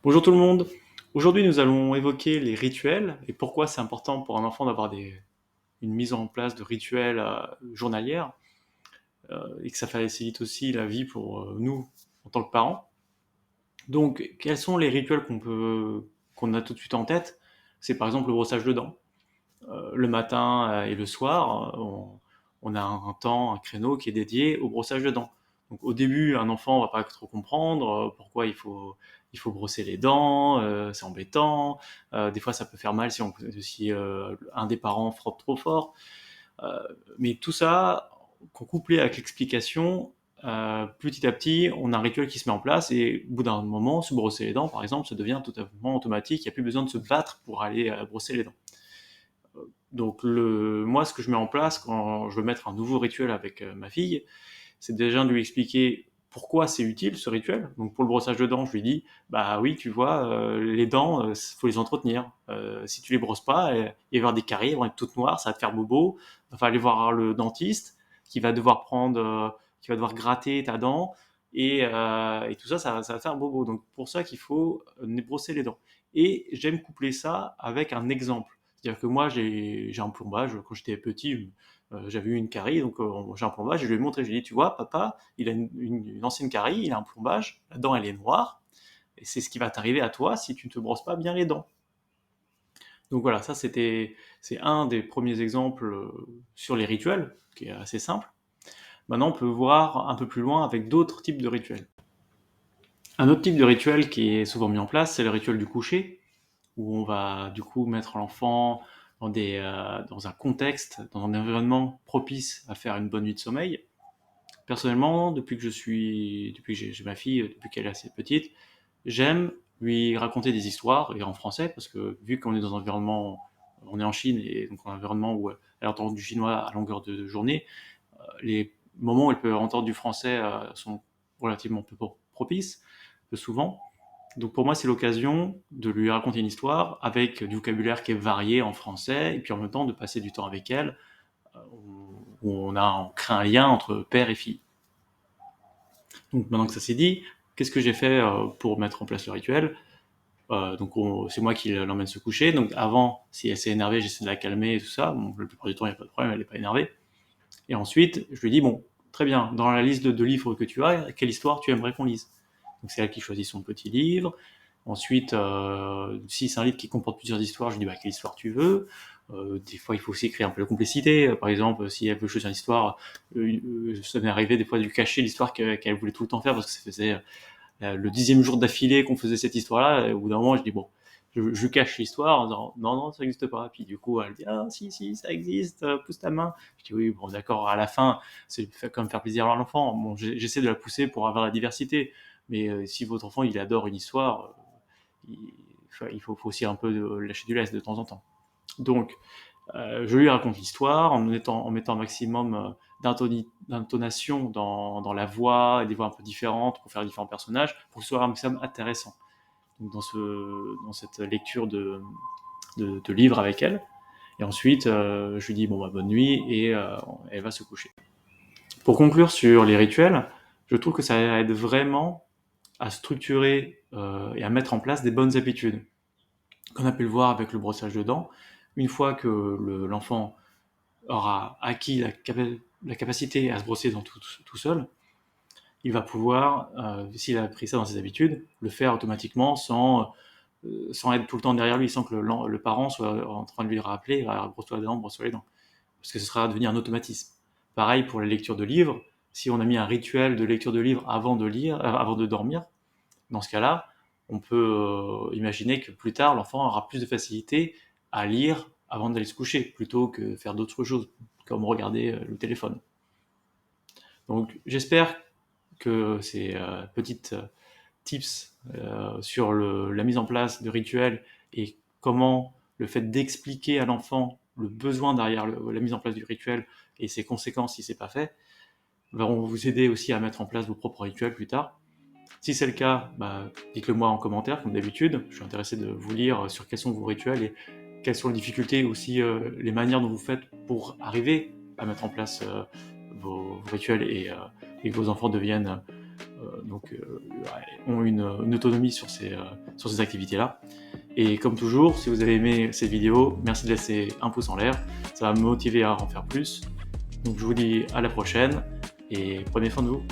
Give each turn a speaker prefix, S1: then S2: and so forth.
S1: Bonjour tout le monde. Aujourd'hui, nous allons évoquer les rituels et pourquoi c'est important pour un enfant d'avoir une mise en place de rituels journalières et que ça facilite aussi la vie pour nous en tant que parents. Donc, quels sont les rituels qu'on a tout de suite en tête? C'est par exemple le brossage de dents. Le matin et le soir, on a un temps, un créneau qui est dédié au brossage de dents. Donc au début, un enfant va pas trop comprendre pourquoi il faut brosser les dents, c'est embêtant. Des fois, ça peut faire mal si un des parents frotte trop fort. Euh, mais tout ça, couplé avec l'explication, petit à petit, on a un rituel qui se met en place et au bout d'un moment, se brosser les dents, par exemple, ça devient totalement automatique. Il n'y a plus besoin de se battre pour aller brosser les dents. Donc moi, ce que je mets en place quand je veux mettre un nouveau rituel avec ma fille, c'est déjà de lui expliquer pourquoi c'est utile ce rituel. Donc pour le brossage de dents, je lui dis, bah oui, tu vois, les dents, faut les entretenir. Si tu les brosses pas, il va y avoir des caries, elles vont être toutes noires, ça va te faire bobo. Il va aller voir le dentiste qui va devoir gratter ta dent et tout ça, ça va faire bobo. Donc pour ça qu'il faut brosser les dents. Et j'aime coupler ça avec un exemple. C'est-à-dire que moi, j'ai un plombage, quand j'étais petit, j'avais eu une carie, donc j'ai un plombage, et je lui ai montré, je lui ai dit, tu vois, papa, il a une ancienne carie, il a un plombage, la dent elle est noire, et c'est ce qui va t'arriver à toi si tu ne te brosses pas bien les dents. Donc voilà, c'est un des premiers exemples sur les rituels, qui est assez simple. Maintenant, on peut voir un peu plus loin avec d'autres types de rituels. Un autre type de rituel qui est souvent mis en place, c'est le rituel du coucher, où on va du coup mettre l'enfant dans un contexte, dans un environnement propice à faire une bonne nuit de sommeil. Personnellement, depuis que j'ai ma fille, depuis qu'elle est assez petite, j'aime lui raconter des histoires, et en français, parce que vu qu'on est dans un environnement, on est en Chine, et donc un environnement où elle entend du chinois à longueur de journée, les moments où elle peut entendre du français sont relativement peu propices, peu souvent. Donc pour moi, c'est l'occasion de lui raconter une histoire avec du vocabulaire qui est varié en français, et puis en même temps de passer du temps avec elle, où on crée un lien entre père et fille. Donc maintenant que ça c'est dit, qu'est-ce que j'ai fait pour mettre en place le rituel? C'est moi qui l'emmène se coucher. Donc avant, si elle s'est énervée, j'essaie de la calmer et tout ça. Bon, la plupart du temps, il n'y a pas de problème, elle n'est pas énervée. Et ensuite, je lui dis, bon, très bien, dans la liste de livres que tu as, quelle histoire tu aimerais qu'on lise? Donc c'est elle qui choisit son petit livre. Ensuite, si c'est un livre qui comporte plusieurs histoires, je lui dis, bah, quelle histoire tu veux? Des fois, il faut aussi créer un peu de complicité. Par exemple, si elle veut choisir une histoire, ça m'est arrivé des fois de lui cacher l'histoire qu'elle voulait tout le temps faire parce que ça faisait le 10e jour d'affilée qu'on faisait cette histoire-là. Et au bout d'un moment, je dis bon, je cache l'histoire en disant non, non, ça n'existe pas. Puis du coup, elle dit ah, si, si, ça existe, pousse ta main. Je dis oui, bon, d'accord, à la fin, c'est quand même faire plaisir à l'enfant. Bon, j'essaie de la pousser pour avoir la diversité. Mais si votre enfant, il adore une histoire, faut aussi un peu lâcher du lest de temps en temps. Donc, je lui raconte l'histoire en mettant un maximum d'intonation dans la voix et des voix un peu différentes pour faire différents personnages, pour que ce soit un maximum intéressant. Donc dans cette lecture de livres avec elle. Et ensuite, je lui dis bon, bah, bonne nuit et elle va se coucher. Pour conclure sur les rituels, je trouve que ça aide vraiment à structurer et à mettre en place des bonnes habitudes. Comme on a pu le voir avec le brossage de dents, une fois que l'enfant aura acquis la capacité à se brosser les dents tout seul, il va pouvoir, s'il a pris ça dans ses habitudes, le faire automatiquement sans être tout le temps derrière lui, sans que le parent soit en train de lui rappeler brosse-toi les dents, brosse-toi les dents. Parce que ce sera devenu un automatisme. Pareil pour la lecture de livres, si on a mis un rituel de lecture de livres avant de lire, avant de dormir, dans ce cas-là, on peut imaginer que plus tard, l'enfant aura plus de facilité à lire avant d'aller se coucher, plutôt que faire d'autres choses, comme regarder le téléphone. Donc j'espère que ces petites tips sur la mise en place de rituels et comment le fait d'expliquer à l'enfant le besoin derrière la mise en place du rituel et ses conséquences si c'est pas fait, vont vous aider aussi à mettre en place vos propres rituels plus tard. Si c'est le cas, bah, dites-le moi en commentaire, comme d'habitude. Je suis intéressé de vous lire sur quels sont vos rituels et quelles sont les difficultés, aussi les manières dont vous faites pour arriver à mettre en place vos rituels et que vos enfants deviennent ont une autonomie sur ces activités-là. Et comme toujours, si vous avez aimé cette vidéo, merci de laisser un pouce en l'air, ça va me motiver à en faire plus. Donc je vous dis à la prochaine et prenez soin de vous.